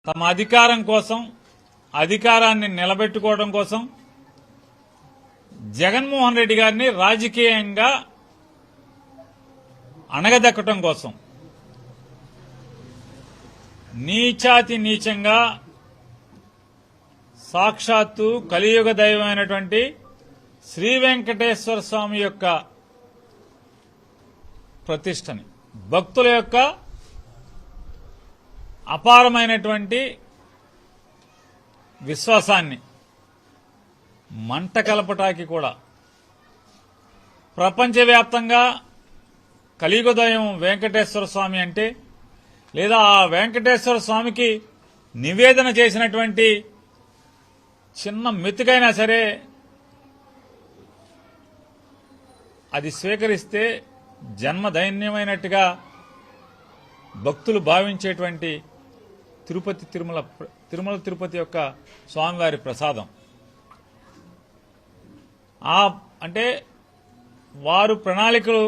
తమ అధికారం కోసం, అధికారాన్ని నిలబెట్టుకోవడం కోసం జగన్మోహన్ రెడ్డి గారిని రాజకీయంగా అణగదొక్కడం కోసం నీచాతి నీచంగా సాక్షాత్తు కలియుగ దైవమైనటువంటి శ్రీ వెంకటేశ్వర స్వామి యొక్క ప్రతిష్టని, భక్తుల యొక్క అపారమైనటువంటి విశ్వాసాన్ని మంట కలపటానికి కూడా ప్రపంచవ్యాప్తంగా కలియుగ దైవం వెంకటేశ్వర స్వామి అంటే, లేదా ఆ వెంకటేశ్వర స్వామికి నివేదన చేసినటువంటి చిన్న మెతుకైనా సరే అది స్వీకరిస్తే జన్మ దైన్యమైనట్టుగా భక్తులు భావించేటువంటి తిరుమల తిరుపతి యొక్క స్వామివారి ప్రసాదం. అంటే వారు ప్రణాళికలు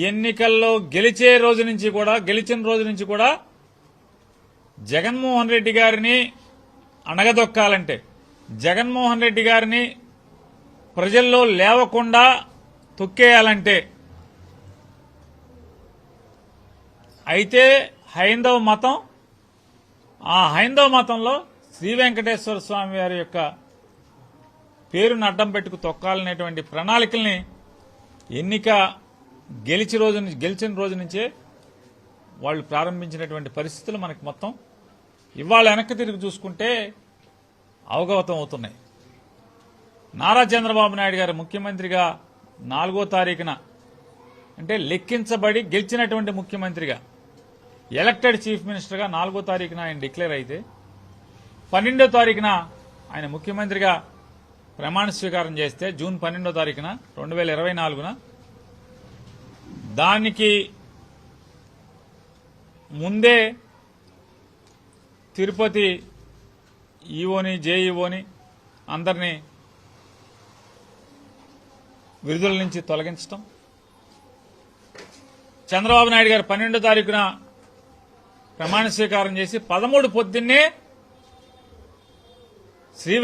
ఎన్నికల్లో గెలిచిన రోజు నుంచి కూడా జగన్మోహన్ రెడ్డి గారిని అణగదొక్కాలంటే, జగన్మోహన్ రెడ్డి గారిని ప్రజల్లో లేవకుండా తొక్కేయాలంటే, అయితే హైందవ మతం, ఆ హైందవ మతంలో శ్రీ వెంకటేశ్వర స్వామి వారి యొక్క పేరును అడ్డం పెట్టుకు తొక్కాలనేటువంటి ప్రణాళికల్ని ఎన్నిక గెలిచిన రోజు నుంచే వాళ్ళు ప్రారంభించినటువంటి పరిస్థితులు మనకి మొత్తం ఇవాళ వెనక్కి తిరిగి చూసుకుంటే అవగతం అవుతున్నాయి. నారా చంద్రబాబు నాయుడు గారు ముఖ్యమంత్రిగా 4వ తారీఖున, అంటే లెక్కించబడి గెలిచినటువంటి ముఖ్యమంత్రిగా, ఎలక్టెడ్ చీఫ్ మినిస్టర్గా 4వ తారీఖున ఆయన డిక్లేర్ అయితే 12వ తారీఖున ఆయన ముఖ్యమంత్రిగా ప్రమాణ స్వీకారం చేస్తే, జూన్ 12వ తారీఖున 2024న, దానికి ముందే తిరుపతి ఈఓని, జేఈఓని అందరినీ విడుదల నుంచి తొలగించడం, చంద్రబాబు నాయుడు గారు 12వ తారీఖున ప్రమాణ స్వీకారం చేసి 13 పొద్దున్నే శ్రీ